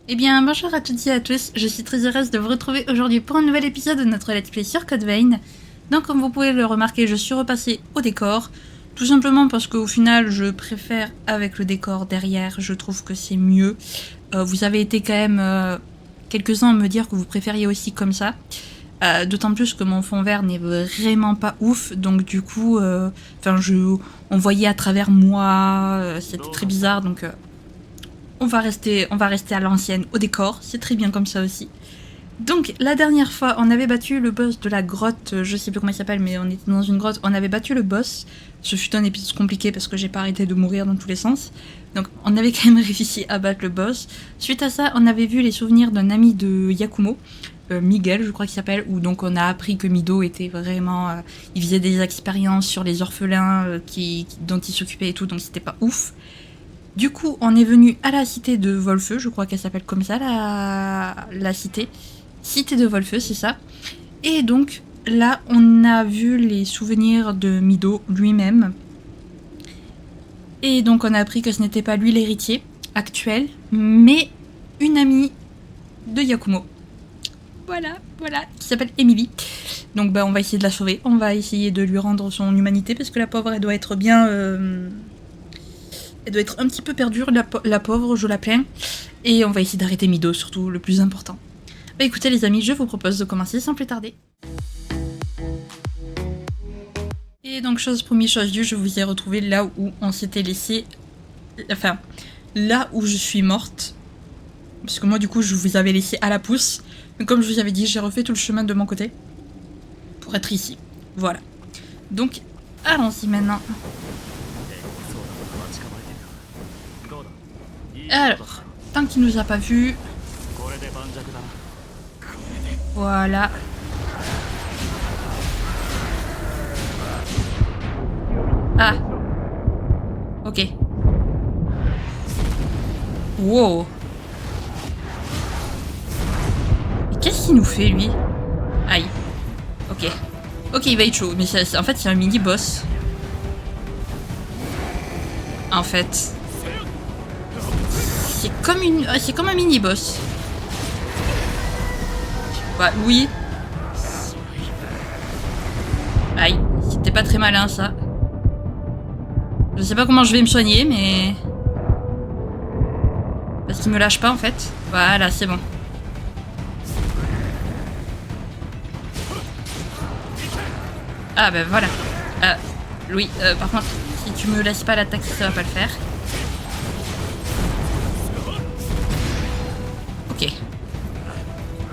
Eh bien, bonjour à toutes et à tous, je suis très heureuse de vous retrouver aujourd'hui pour un nouvel épisode de notre Let's Play sur Code Vein. Donc, comme vous pouvez le remarquer, je suis repassée au décor, tout simplement parce qu'au final, je préfère avec le décor derrière, je trouve que c'est mieux. Vous avez été quand même quelques-uns à me dire que vous préfériez aussi comme ça, d'autant plus que mon fond vert n'est vraiment pas ouf, donc du coup, on voyait à travers moi, c'était très bizarre, donc... on va rester à l'ancienne, au décor, c'est très bien comme ça aussi. Donc la dernière fois, on avait battu le boss de la grotte, je sais plus comment il s'appelle, mais on était dans une grotte, on avait battu le boss. Ce fut un épisode compliqué parce que j'ai pas arrêté de mourir dans tous les sens. Donc on avait quand même réussi à battre le boss. Suite à ça, on avait vu les souvenirs d'un ami de Yakumo, Miguel je crois qu'il s'appelle, où donc on a appris que Mido était vraiment... il faisait des expériences sur les orphelins dont il s'occupait et tout, donc c'était pas ouf. Du coup, on est venu à la cité de Volfeu, je crois qu'elle s'appelle comme ça, la cité. Cité de Volfeu, c'est ça. Et donc, là, on a vu les souvenirs de Mido lui-même. Et donc, on a appris que ce n'était pas lui l'héritier actuel, mais une amie de Yakumo. Voilà, qui s'appelle Emily. Donc, on va essayer de la sauver. On va essayer de lui rendre son humanité, parce que la pauvre, elle doit être bien... elle doit être un petit peu perdue, la pauvre, je la plains. Et on va essayer d'arrêter Mido, surtout le plus important. Écoutez les amis, je vous propose de commencer sans plus tarder. Et donc chose promise, chose due, je vous ai retrouvé là où on s'était laissé... Enfin, là où je suis morte. Parce que moi du coup je vous avais laissé à la pousse. Mais comme je vous avais dit, j'ai refait tout le chemin de mon côté. Pour être ici. Voilà. Donc, allons-y maintenant. Alors, tant qu'il nous a pas vus... Voilà. Ah. Ok. Wow. Mais qu'est-ce qu'il nous fait, lui? Aïe. Ok. Ok, il va être chaud. Mais en fait, c'est un mini-boss. En fait. C'est comme un mini-boss. Bah, oui. Aïe. C'était pas très malin, ça. Je sais pas comment je vais me soigner, mais... parce qu'il me lâche pas, en fait. Voilà, c'est bon. Ah, bah voilà. Louis, par contre, si tu me laisses pas l'attaque, ça va pas le faire. Ok.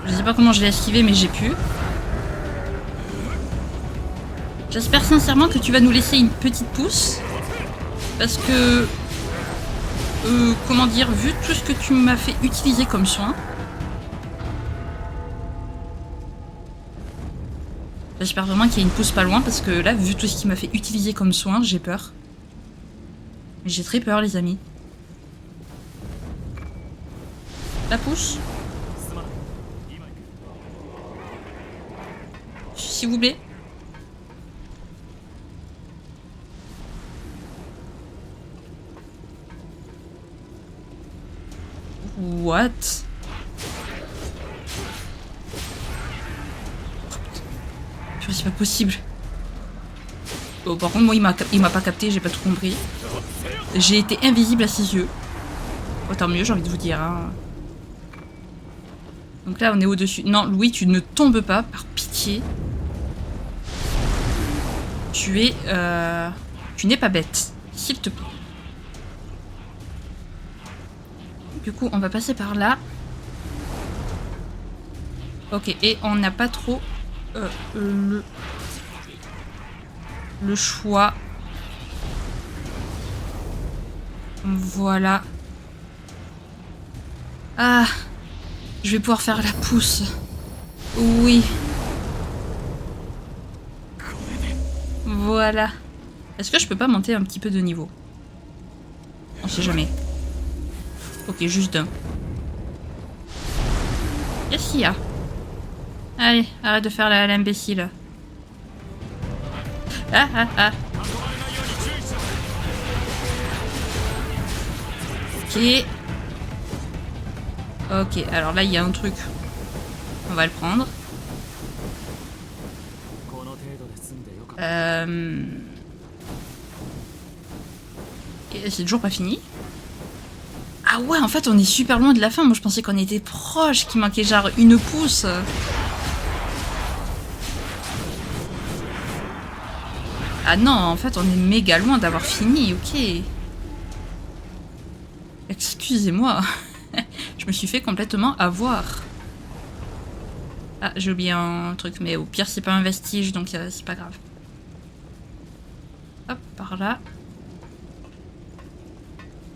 Je sais pas comment je vais esquiver, mais j'ai pu. J'espère sincèrement que tu vas nous laisser une petite pousse. Parce que... comment dire, vu tout ce que tu m'as fait utiliser comme soin... J'espère vraiment qu'il y a une pousse pas loin, parce que là, vu tout ce qu'il m'a fait utiliser comme soin, j'ai peur. J'ai très peur, les amis. La pousse. S'il vous plaît. What? C'est pas possible. Bon, par contre, moi, il m'a pas capté, j'ai pas tout compris. J'ai été invisible à ses yeux. Oh, tant mieux, j'ai envie de vous dire. Hein. Donc là, on est au-dessus. Non, Louis, tu ne tombes pas, par pitié. Tu es... tu n'es pas bête, s'il te plaît. Du coup, on va passer par là. Ok, et on n'a pas trop... le choix. Voilà. Ah, je vais pouvoir faire la pousse. Oui. Voilà. Est-ce que je peux pas monter un petit peu de niveau? On sait jamais. Ok, juste un. Qu'est-ce qu'il y a? Allez, arrête de faire l'imbécile. Ah, ah, ah. Ok. Ok, alors là il y a un truc. On va le prendre. Et c'est toujours pas fini. Ah ouais, en fait on est super loin de la fin. Moi je pensais qu'on était proche, qu'il manquait genre une pouce. Ah non, en fait on est méga loin d'avoir fini, ok. Excusez-moi. Je me suis fait complètement avoir. Ah, j'ai oublié un truc, mais au pire c'est pas un vestige, donc c'est pas grave. Hop, par là.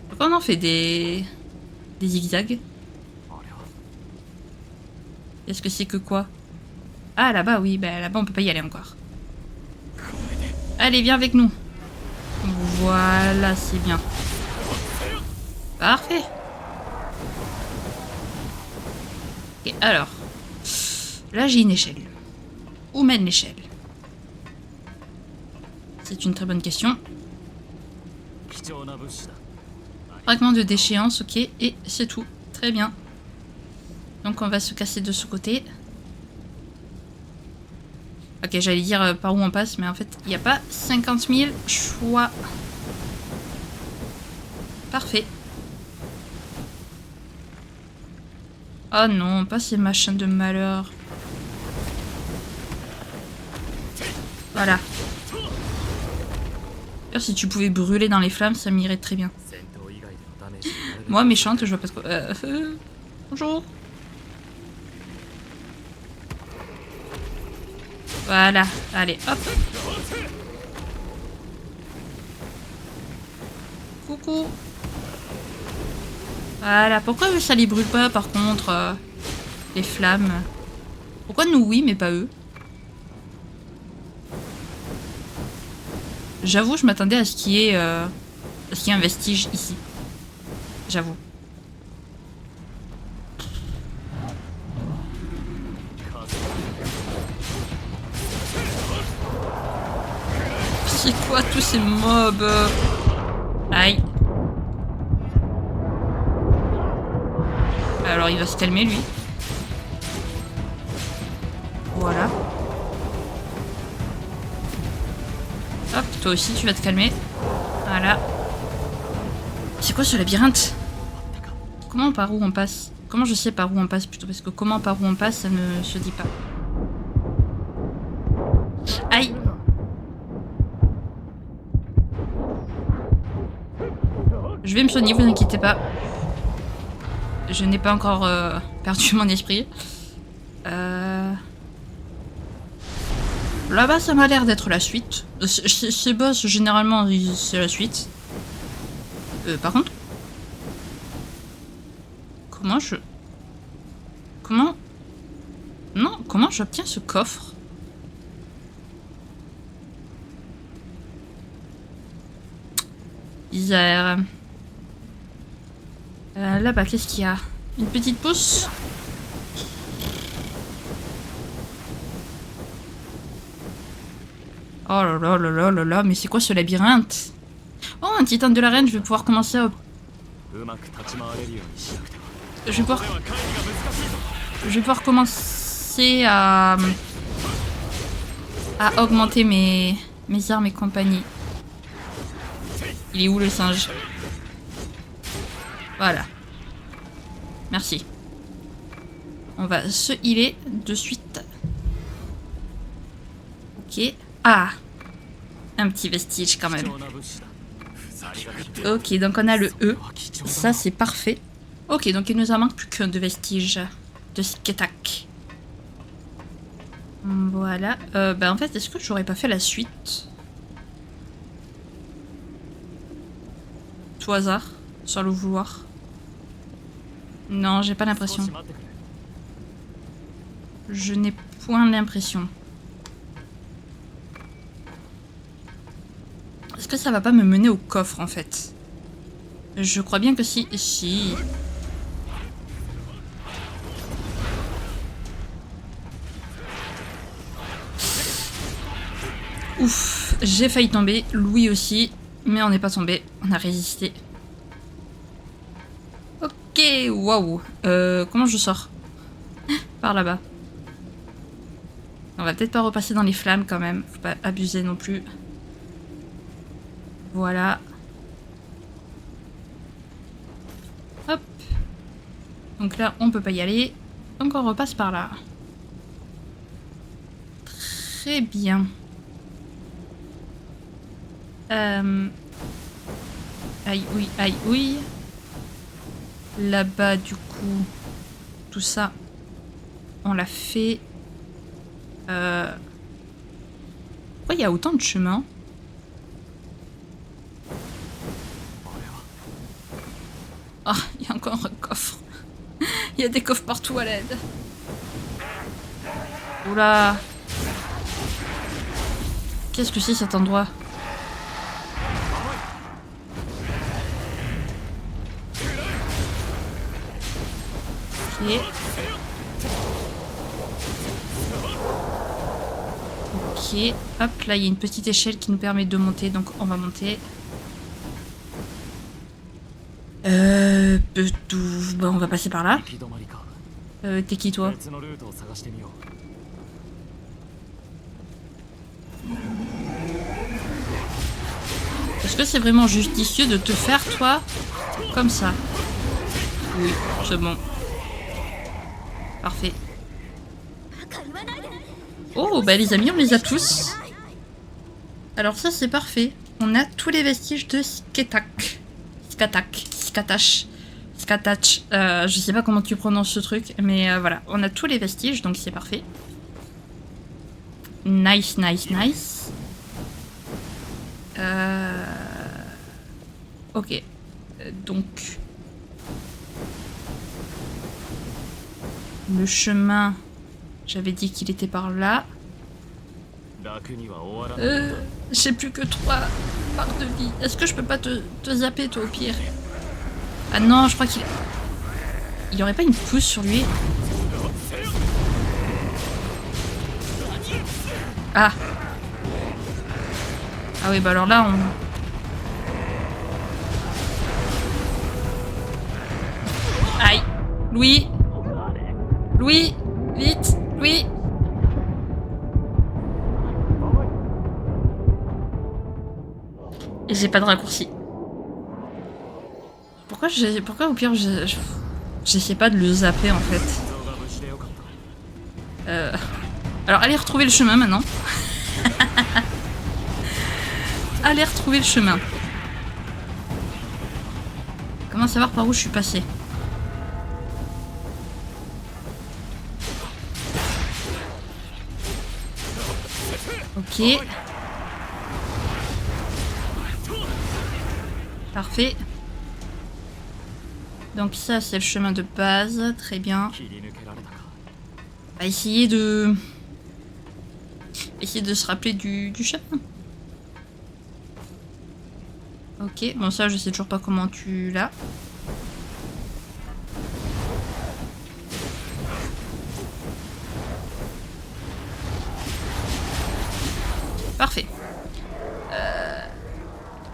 Pourquoi on en fait des zigzags? Est-ce que c'est que quoi? Ah, là-bas, oui, bah là-bas on peut pas y aller encore. Allez, viens avec nous. Voilà, c'est bien. Parfait. Ok, alors. Là, j'ai une échelle. Où mène l'échelle? C'est une très bonne question. Fragment de déchéance, ok, et c'est tout. Très bien. Donc on va se casser de ce côté. Ok, j'allais dire par où on passe, mais en fait, il n'y a pas 50 000 choix. Parfait. Oh non, pas ces machins de malheur. Voilà. D'ailleurs, si tu pouvais brûler dans les flammes, ça m'irait très bien. Moi, méchante, je vois pas ce que... Bonjour. Voilà, allez, hop. Coucou. Voilà, pourquoi ça les brûle pas par contre les flammes? Pourquoi nous oui mais pas eux? J'avoue, je m'attendais à ce qu'il y ait un vestige ici. J'avoue. C'est quoi tous ces mobs? Aïe. Alors il va se calmer lui. Voilà. Hop, toi aussi tu vas te calmer. Voilà. C'est quoi ce labyrinthe? Comment par où on passe? Comment je sais par où on passe plutôt? Parce que comment par où on passe, ça ne se dit pas. Aïe. Je vais me soigner, vous inquiétez pas. Je n'ai pas encore perdu mon esprit. Là-bas, ça m'a l'air d'être la suite. Ces boss, généralement, c'est la suite. Par contre... Comment je... Comment... Non, comment j'obtiens ce coffre? Bizarre. Là-bas, qu'est-ce qu'il y a? Une petite pousse? Oh là là là là là là, mais c'est quoi ce labyrinthe? Oh, un titan de l'arène, je vais pouvoir commencer à... Je vais pouvoir commencer à augmenter mes armes et compagnie. Il est où le singe? Voilà. Merci. On va se healer de suite. Ok. Ah! Un petit vestige quand même. Ok, donc on a le E. Ça, c'est parfait. Ok, donc il nous en manque plus qu'un de vestige de Sketak. Voilà. En fait, est-ce que j'aurais pas fait la suite? Tout hasard, sans le vouloir. Non, j'ai pas l'impression. Je n'ai point l'impression. Est-ce que ça va pas me mener au coffre en fait? Je crois bien que si. Si. Ouf, j'ai failli tomber, Louis aussi, mais on n'est pas tombé, on a résisté. Ok, waouh. Comment je sors? Par là-bas. On va peut-être pas repasser dans les flammes quand même. Faut pas abuser non plus. Voilà. Hop. Donc là, on peut pas y aller. Donc on repasse par là. Très bien. Aïe, oui, aïe, oui. Là-bas, du coup, tout ça, on l'a fait. Pourquoi il y a autant de chemins? Ah, il y a encore un coffre. Il y a des coffres partout à l'aide. Oula. Qu'est-ce que c'est cet endroit? Ok. Ok. Hop, là il y a une petite échelle qui nous permet de monter, donc on va monter. Bah, on va passer par là. T'es qui toi? Est-ce que c'est vraiment justicieux de te faire, toi, comme ça? Oui, c'est bon. Parfait. Oh, bah les amis, on les a tous. Alors ça, c'est parfait. On a tous les vestiges de Skatak. Skatach. Je sais pas comment tu prononces ce truc, mais voilà. On a tous les vestiges, donc c'est parfait. Nice. Ok. Donc... Le chemin... J'avais dit qu'il était par là. J'ai plus que 3 barres de vie. Est-ce que je peux pas te zapper, toi, au pire? Ah non, je crois qu'il... Il y aurait pas une pousse sur lui? Ah. Ah oui, bah alors là, on... Aïe. Louis, vite, Louis. Et j'ai pas de raccourci. Pourquoi au pire j'essaie pas de le zapper en fait. Alors allez retrouver le chemin maintenant. Allez retrouver le chemin. Comment savoir par où je suis passée? Ok. Parfait. Donc ça c'est le chemin de base, très bien. On va essayer de se rappeler du chemin. Ok, bon ça je sais toujours pas comment tu l'as. Parfait.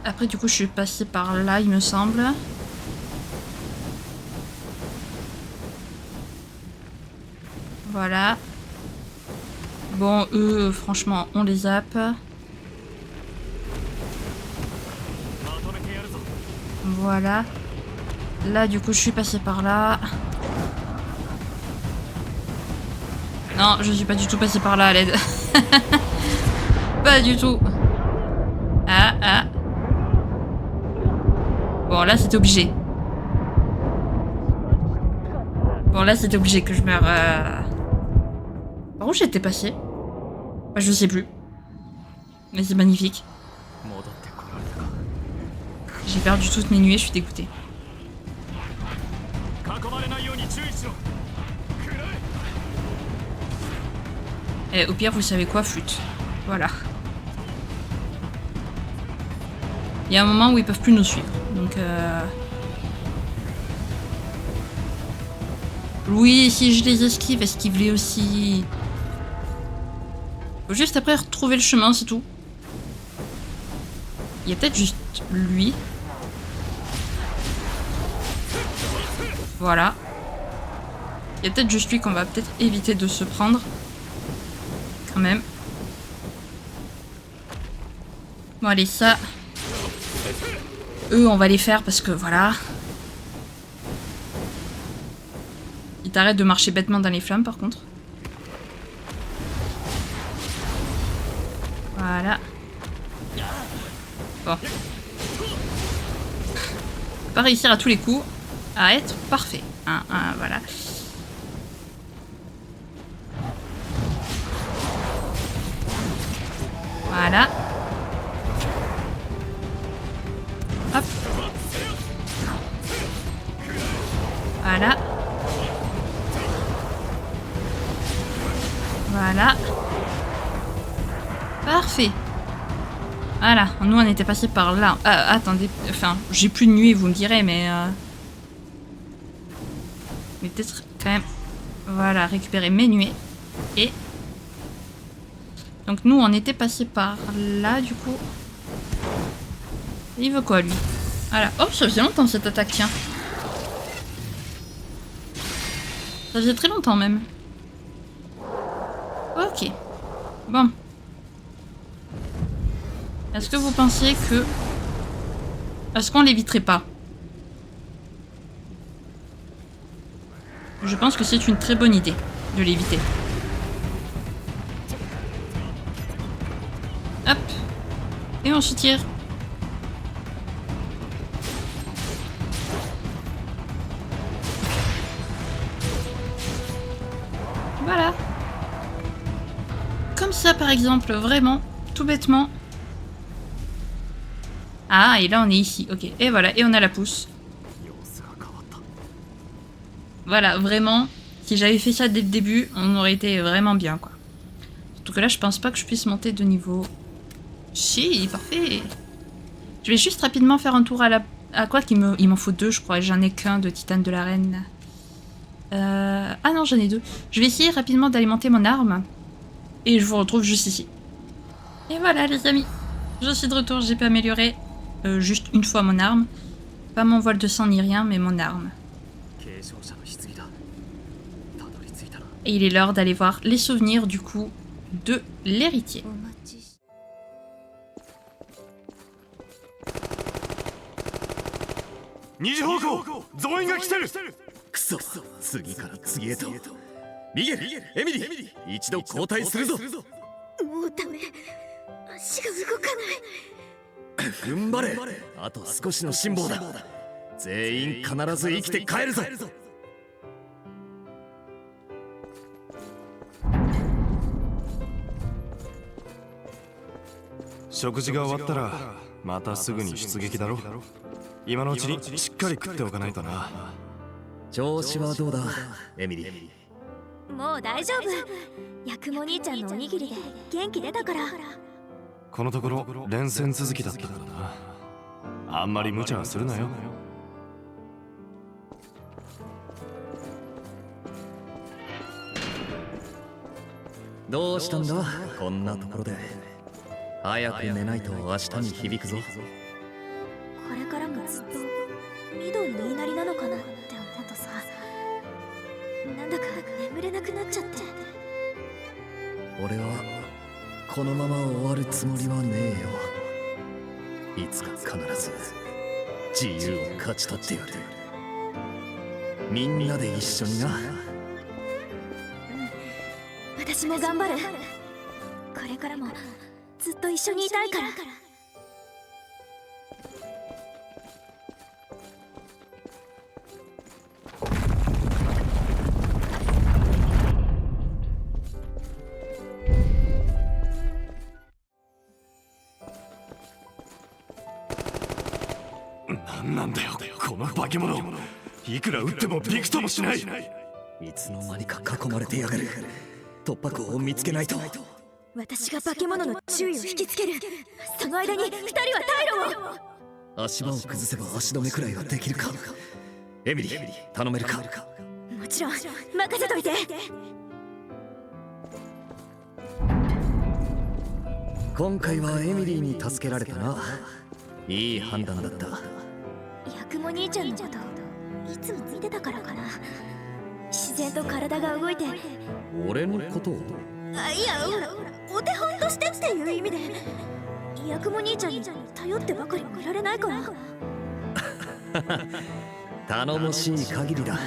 Après du coup je suis passée par là il me semble. Voilà. Bon eux franchement on les zappe. Voilà. Là du coup je suis passée par là. Non je suis pas du tout passée par là à l'aide. Pas du tout. Ah. Bon là c'était obligé. Que je meure. Par où j'étais passée? Bah, je sais plus. Mais c'est magnifique. J'ai perdu toutes mes nuées, je suis dégoûtée. Et au pire, vous savez quoi, flûte. Voilà. Il y a un moment où ils peuvent plus nous suivre. Donc oui, si je les esquive, esquive-les aussi. Faut juste après retrouver le chemin, c'est tout. Il y a peut-être juste lui. Voilà. Il y a peut-être juste lui qu'on va peut-être éviter de se prendre. Quand même. Bon allez, ça... Eux, on va les faire parce que voilà. Ils t'arrêtent de marcher bêtement dans les flammes par contre. Voilà. Bon. Pas réussir à tous les coups à être parfait. Voilà. Voilà. Hop. Voilà. Voilà. Parfait. Voilà, nous on était passé par là. Attendez, enfin, j'ai plus de nuée, vous me direz, mais... Mais peut-être quand même... Voilà, récupérer mes nuées. Et... Donc nous on était passé par là, du coup. Il veut quoi, lui? Voilà. Oh, ça faisait longtemps cette attaque, tiens. Ça faisait très longtemps, même. Ok. Bon. Est-ce que vous pensiez que... Est-ce qu'on l'éviterait pas? Je pense que c'est une très bonne idée de l'éviter. Hop. Et on se tire. Voilà. Comme ça, par exemple, vraiment, tout bêtement. Ah, et là, on est ici. Ok, et voilà, et on a la pousse. Voilà, vraiment, si j'avais fait ça dès le début, on aurait été vraiment bien, quoi. Surtout que là, je pense pas que je puisse monter de niveau. Si, parfait. Je vais juste rapidement faire un tour à la... À quoi qu'il il m'en faut 2, je crois. J'en ai qu'un de titane de l'arène. Ah non, j'en ai 2. Je vais essayer rapidement d'alimenter mon arme. Et je vous retrouve juste ici. Et voilà, les amis. Je suis de retour, j'ai pu améliorer juste une fois mon arme. Pas mon voile de sang ni rien, mais mon arme. Et il est l'heure d'aller voir les souvenirs, du coup, de l'héritier.食事が終わったらまたすぐに出撃だろ。今のうちにしっかり食っておかないとな。調子はどうだ、エミリー。もう大丈夫。ヤクモ兄ちゃんのおにぎりで元気出たから。このところ連戦続きだったからな。あんまり無茶はするなよ。どうしたんだ、こんなところで。早く寝ないと明日に響くぞ。これからもずっとミドンの言いなりなのかなって思うとさ、なんだか眠れなくなっちゃって。俺はこのまま終わるつもりはねえよ。いつか必ず自由を勝ち取ってやる。みんなで一緒にな。私も頑張る。これからもずっと一緒にいたいから。なんなんだよこの化け物。いくら撃ってもびくともしない。いつの間にか囲まれてやがる。突破口を見つけないと。私が化け物の注意を引きつける。その間に2人は退路を。足場を崩せば足止めくらいはできるか。エミリー、頼めるか。もちろん任せといて。今回はエミリーに助けられたな。いい判断だった。ヤクモ兄ちゃんのこといつも見てたからかな。自然と体が動いて。俺のことを？いや、ほらお手本としてっていう意味で。ヤクモ兄ちゃんに頼ってばかりもいられないから。頼もしい限りだ。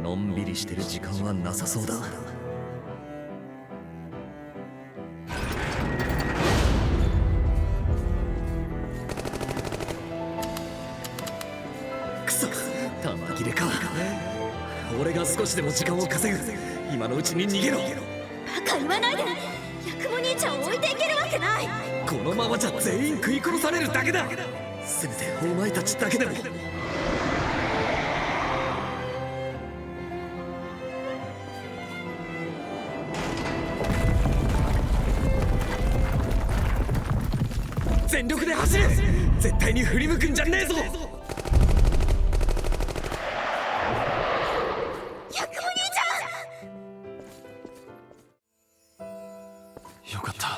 のんびりしてる時間はなさそうだ。くそ、弾切れか。俺が少しでも時間を稼ぐ。今のうちに逃げろ。バカ言わないで。ヤクモ兄ちゃんを置いていけるわけない。このままじゃ全員食い殺されるだけだ。せめてお前たちだけでも。全力で走れ。絶対に振り向くんじゃねえぞ。ヤクモ兄ちよかった。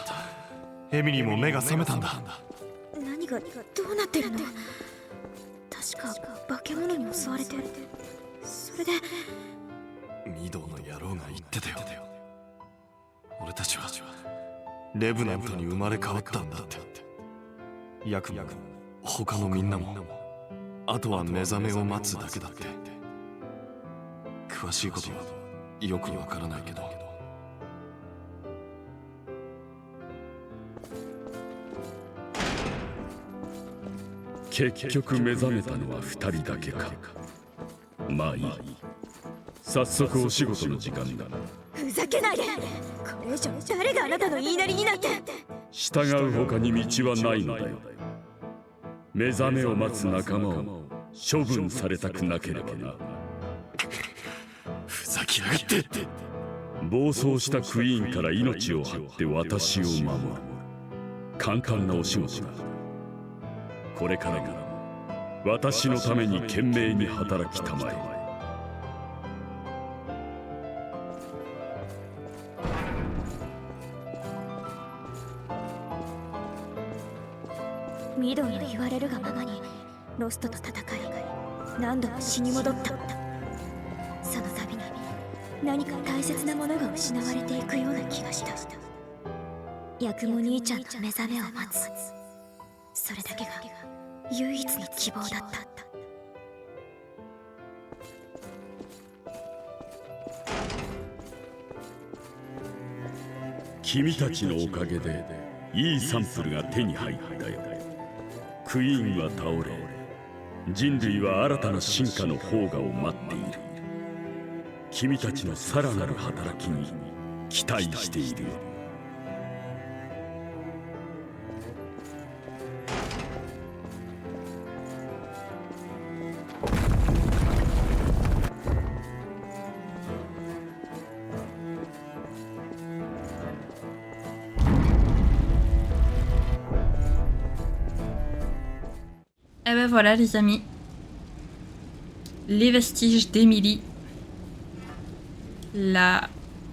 エミリーも目が覚めたんだ。ゃん。何がどうなってるの？確か化け物に襲われて。それでミドの野郎が言ってたよ。俺たちはレブナントに生まれ変わったんだって。ヤクも他のみんなも、あとは目覚めを待つだけだって。詳しいことはよくわからないけど。結局目覚めたのは2人だけか。まあいい。早速お仕事の時間だな。ふざけないで。これ以上誰があなたの言いなりになって。従う他に道はないのだよ。目覚めを待つ仲間を処分されたくなければな。ふざけやがって。暴走したクイーンから命を張って私を守る。簡単なお仕事だ。これからも私のために懸命に働きたまえ。ミドの言われるがままにロストと戦い、何度も死に戻った。その度に何か大切なものが失われていくような気がした。ヤクモ兄ちゃんの目覚めを待つ。それだけが唯一の希望だった。君たちのおかげでいいサンプルが手に入ったよ。クイーンは倒れ、人類は新たな進化の萌芽を待っている。君たちのさらなる働きに期待しているよ。Et ben voilà les amis, les vestiges d'Emily. Là,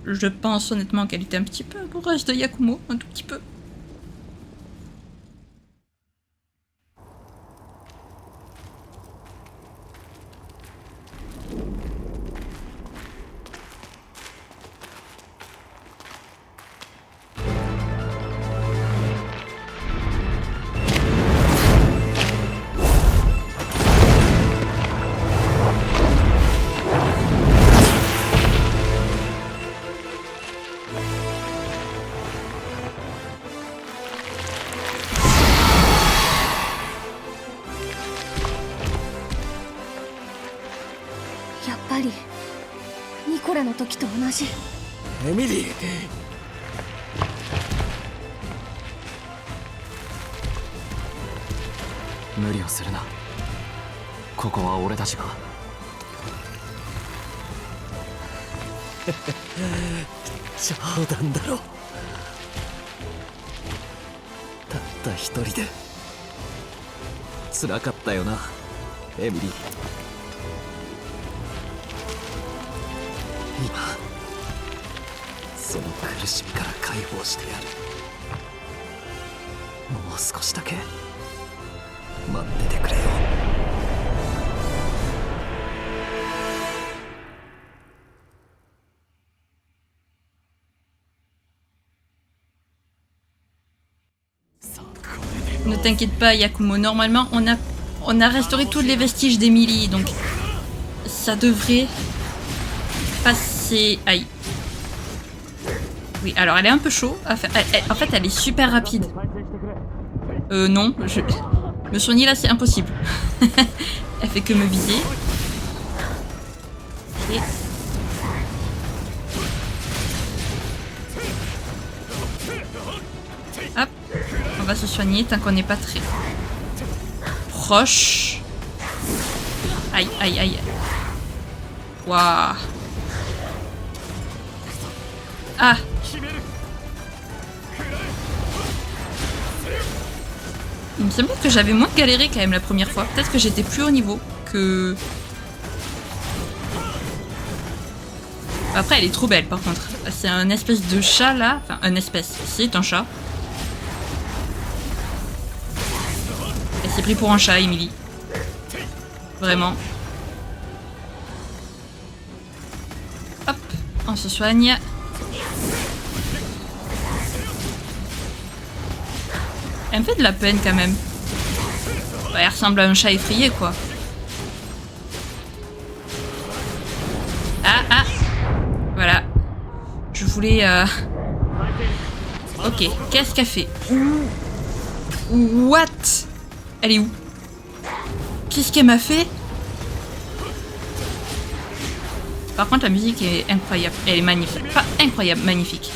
je pense honnêtement qu'elle était un petit peu amoureuse de Yakumo, un tout petit peu.やっぱりニコラの時と同じ。エミリー、無理をするな。ここは俺たちが。冗談だろ。たった一人で辛かったよな、エミリー。今その苦しみから解放してやる。もう少しだけ待っててくれよ。Ne t'inquiète pas, Yakumo. Normalement, on a restauré tous les vestiges d'Emily, donc ça devrait passer. Aïe. Oui, alors elle est un peu chaud. En fait, elle est super rapide. Non, me soigner là, c'est impossible. Elle fait que me viser. Et... hop, on va se soigner tant qu'on n'est pas très proche. Aïe, aïe, aïe. Waouh. Ah. Il me semblait que j'avais moins galéré quand même la première fois. Peut-être que j'étais plus haut niveau que... Après, elle est trop belle par contre. C'est un espèce de chat là. Enfin, un espèce. C'est un chat. Elle s'est pris pour un chat, Emily. Vraiment. Hop, on se soigne. Elle me fait de la peine quand même. Ouais, elle ressemble à un chat effrayé quoi. Ah, ah. Voilà. Je voulais... Ok, qu'est-ce qu'elle fait? What? Elle est où? Qu'est-ce qu'elle m'a fait? Par contre, la musique est incroyable. Elle est magnifique. Pas incroyable, magnifique.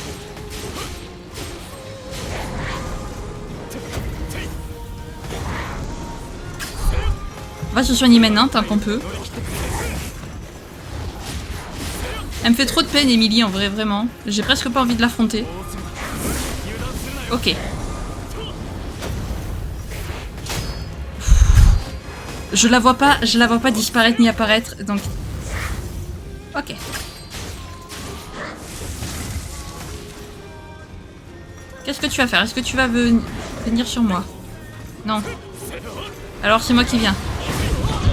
On va se soigner maintenant, tant qu'on peut. Elle me fait trop de peine, Emily, en vrai, vraiment. J'ai presque pas envie de l'affronter. Ok. Je la vois pas disparaître ni apparaître, donc... Ok. Qu'est-ce que tu vas faire? Est-ce que tu vas venir sur moi? Non. Alors c'est moi qui viens.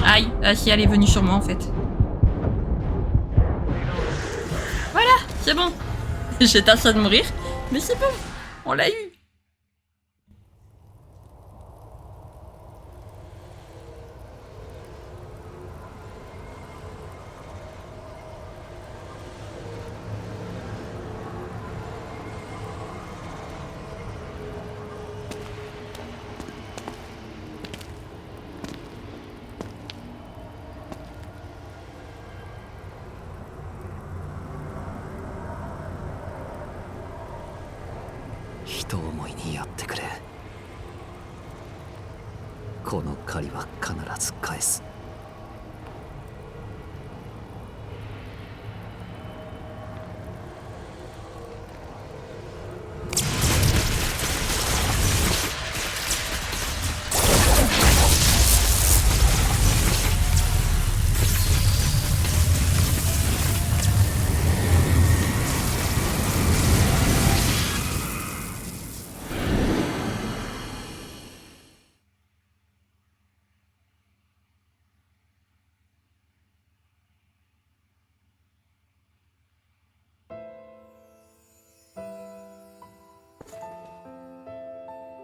Aïe, ah si, elle est venue sur moi en fait. Voilà, c'est bon. J'étais à ça de mourir, mais c'est bon, on l'a eu.人思いにやってくれ。この借りは必ず返す。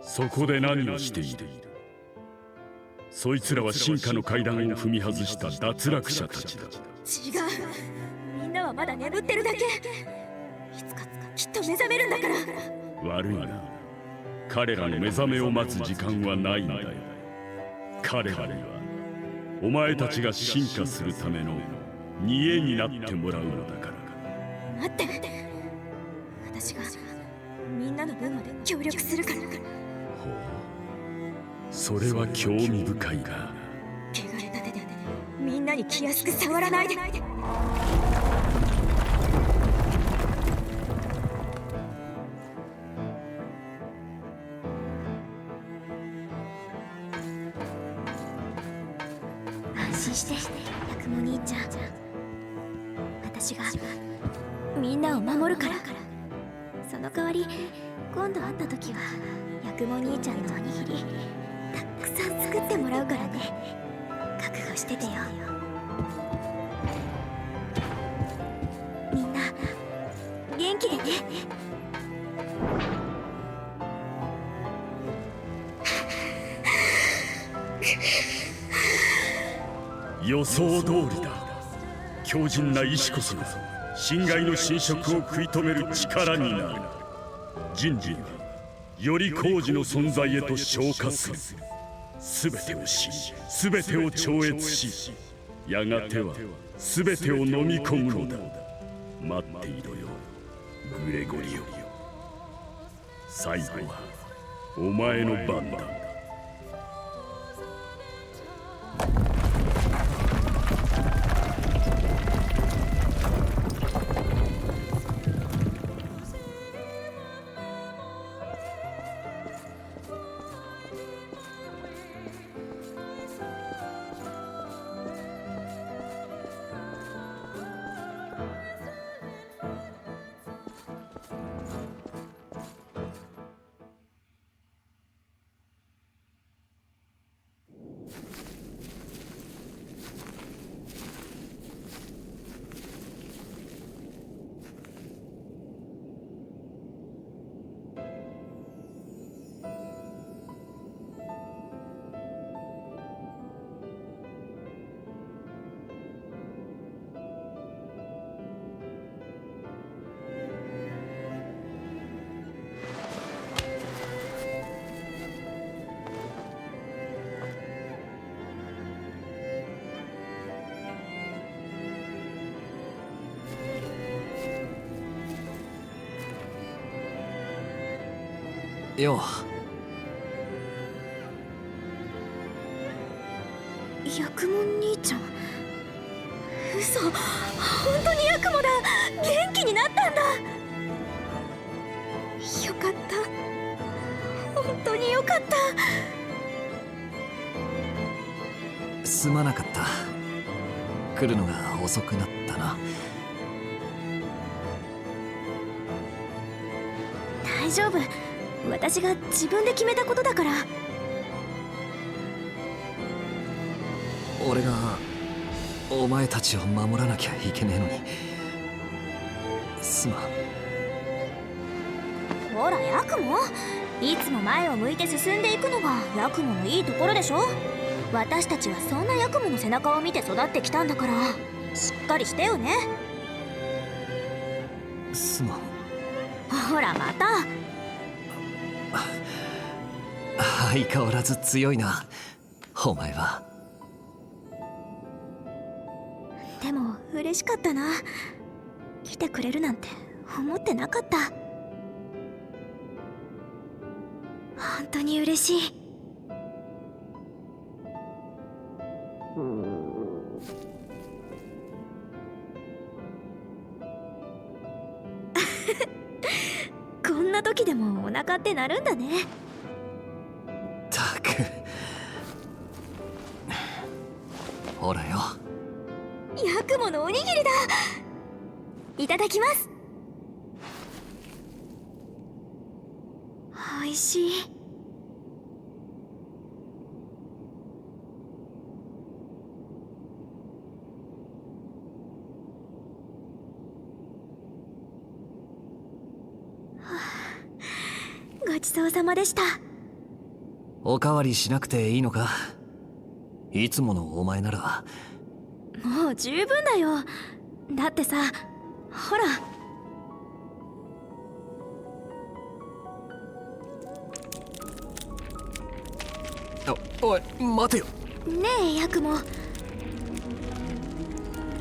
そこで何をしている？そいつらは進化の階段を踏み外した脱落者たちだ。違う、みんなはまだ眠ってるだけ。いつかきっと目覚めるんだから。悪いな、彼らの目覚めを待つ時間はないんだよ。彼らにはお前たちが進化するための見栄になってもらうのだから。待って、私がみんなの分まで協力するから。それは興味深いが、汚れた手でみんなに気安く触らないで。安心して、ヤクモ兄ちゃん。私がみんなを守るから。その代わり、今度会った時はヤクモ兄ちゃんのおにぎりたくさん作ってもらうからね。覚悟しててよ。みんな元気でね。予想通りだ。強靭な意志こそが侵害の侵食を食い止める力になる。人類はより工事の存在へと昇華する。全てを知り、全てを超越し、やがては全てを飲み込むのだ。待っていろよ、グレゴリオ。最後はお前の番だ。よヤクモ兄ちゃん。嘘、本当にヤクモだ。元気になったんだ。よかった、本当によかった。すまなかった。来るのが遅くなったな。大丈夫、私が自分で決めたことだから。俺がお前たちを守らなきゃいけねえのにすまん。ほらヤクモ、いつも前を向いて進んでいくのがヤクモのいいところでしょ。私たちはそんなヤクモの背中を見て育ってきたんだから、しっかりしてよね。すまん。ほらまた。相変わらず強いなお前は。でも嬉しかったな。来てくれるなんて思ってなかった。本当に嬉しい。こんな時でもお腹って鳴るんだね。たくほらよ。ヤクモのおにぎりだ。いただきます。おいしい。ごちそうさまでした。おかわりしなくていいのか。いつものお前なら。もう十分だよ。だってさ、ほら。おい待てよ。ねえヤクモ、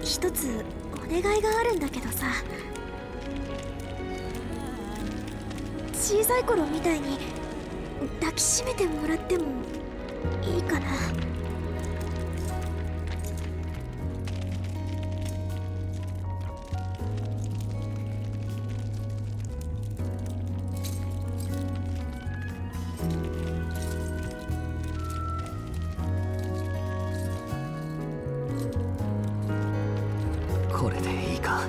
一つお願いがあるんだけどさ。小さい頃みたいに抱きしめてもらってもいいかな。これでいいか。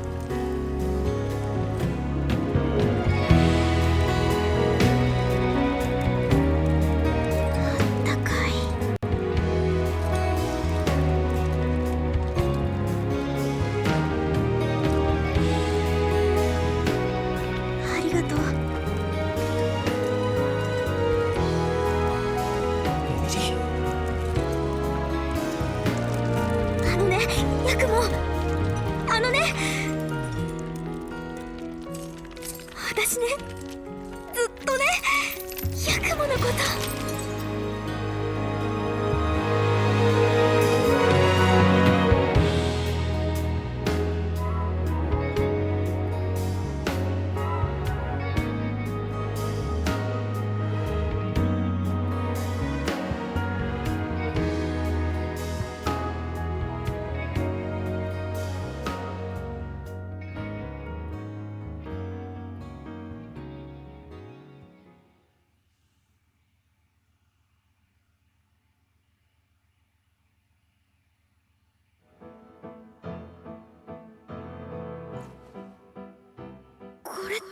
高い。あのね、ヤクモ、あのね、私ね、ずっとね、ヤクモのこと。これって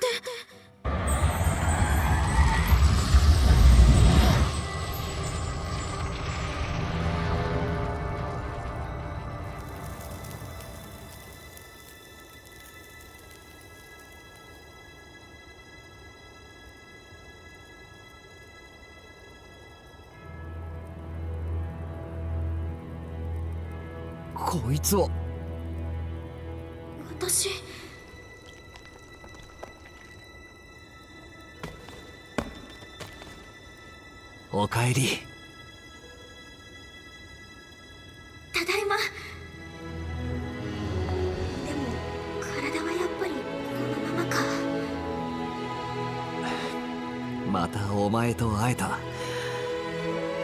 こいつは私。おかえり。ただいま。でも体はやっぱりこのままか。またお前と会えた。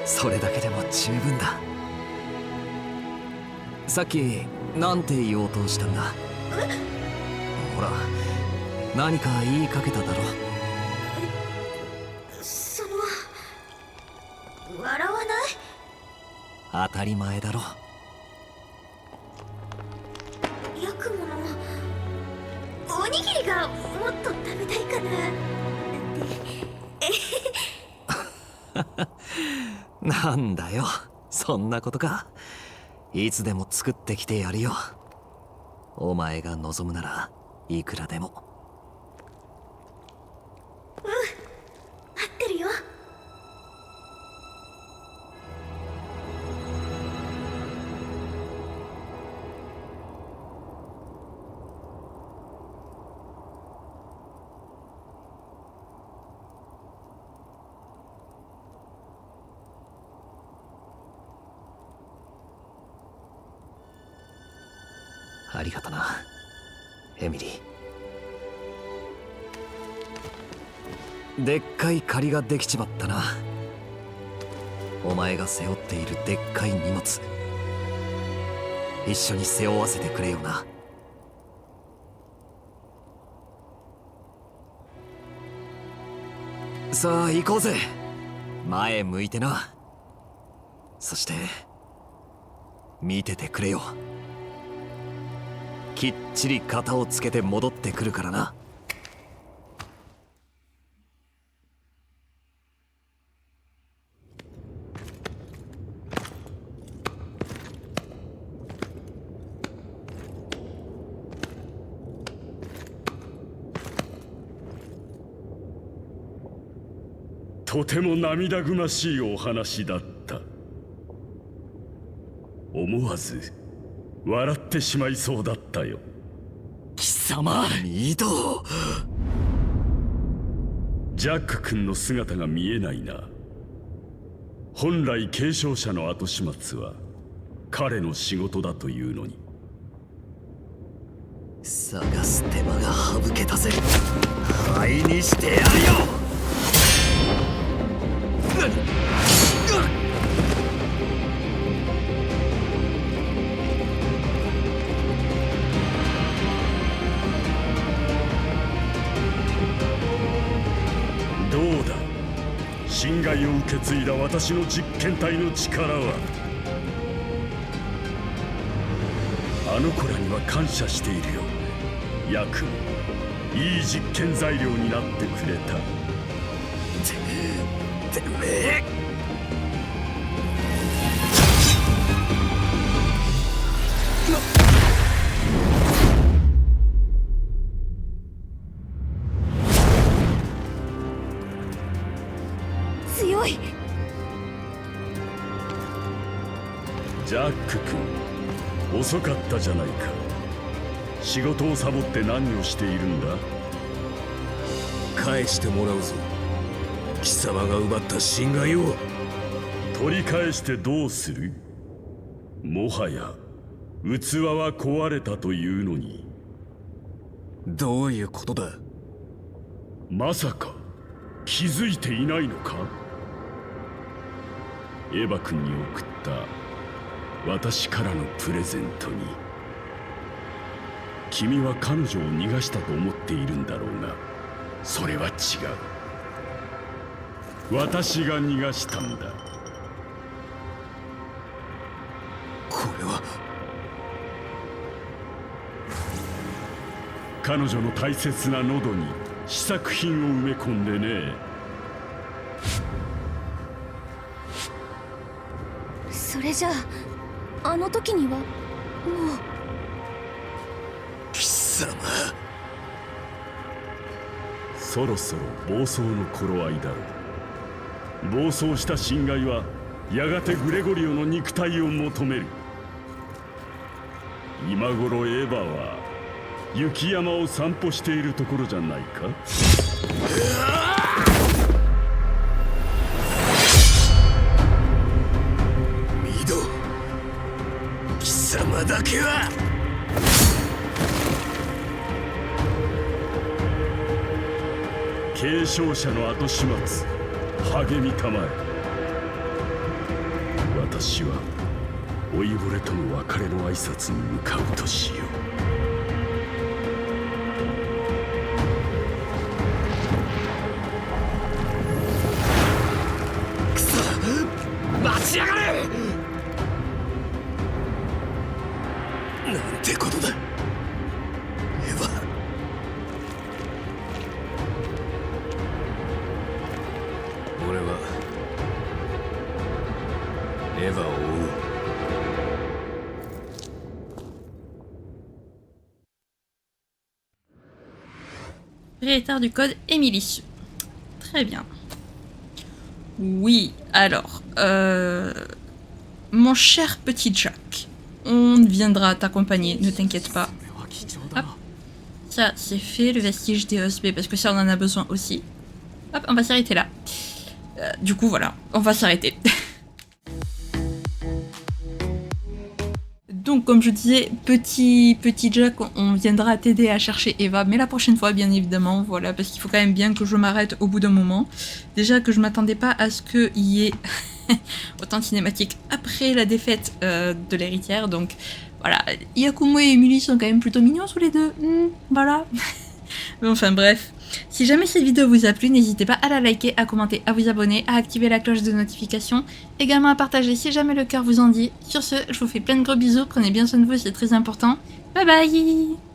それだけでも十分だ。さっきなんて言おうとしたんだ。ほら、何か言いかけただろ。その笑わない？当たり前だろ。ヤクモのおにぎりがもっと食べたいかなって。なんだよ、そんなことか。いつでも作ってきてやるよ。お前が望むならいくらでも。待ってるよ。ありがとな、エミリー。でっかい借りができちまったな。お前が背負っているでっかい荷物、一緒に背負わせてくれよな。さあ行こうぜ。前向いてな。そして見ててくれよ。きっちり型をつけて戻ってくるからな。とても涙ぐましいお話だった。思わず笑ってしまいそうだったよ。貴様、ミド。ジャック君の姿が見えないな。本来継承者の後始末は彼の仕事だというのに。探す手間が省けたぜ。灰にしてやるよ。どうだ、侵害を受け継いだ私の実験体の力は。あの子らには感謝しているよ。ヤクモ、いい実験材料になってくれた。てめえ。強い。ジャック君、遅かったじゃないか。仕事をサボって何をしているんだ。返してもらうぞ。貴様が奪った侵害を。取り返してどうする。もはや器は壊れたというのに。どういうことだ。まさか気づいていないのか。エヴァ君に送った私からのプレゼントに。君は彼女を逃がしたと思っているんだろうが、それは違う。私が逃がしたんだ。これは彼女の大切な喉に試作品を埋め込んでね。それじゃあ、あの時にはもう。貴様。そろそろ暴走の頃合いだろう。暴走した侵害はやがてグレゴリオの肉体を求める。今頃エヴァは雪山を散歩しているところじゃないか。ミド、貴様だけは。継承者の後始末、励みたまえ。私は老いぼれとの別れの挨拶に向かうとしよう。くそ、待ちやがれ。なんてことだ。エヴァ。俺はエヴァを追う。Propriétaire du code Émilie. Très bien. Oui, alors, mon cher petit Jack, on viendra t'accompagner, ne t'inquiète pas. Hop, ça c'est fait, le vestige des OSB, parce que ça on en a besoin aussi. Hop, on va s'arrêter là. Du coup voilà, on va s'arrêter. Donc comme je disais, petit Jack, on viendra t'aider à chercher Eva, mais la prochaine fois bien évidemment, voilà, parce qu'il faut quand même bien que je m'arrête au bout d'un moment. Déjà que je m'attendais pas à ce qu'il y ait autant de cinématiques après la défaite de l'héritière, donc voilà, Yakumo et Emily sont quand même plutôt mignons tous les deux, voilà. Mais enfin bref, si jamais cette vidéo vous a plu, n'hésitez pas à la liker, à commenter, à vous abonner, à activer la cloche de notification, également à partager si jamais le cœur vous en dit. Sur ce, je vous fais plein de gros bisous, prenez bien soin de vous, c'est très important. Bye bye.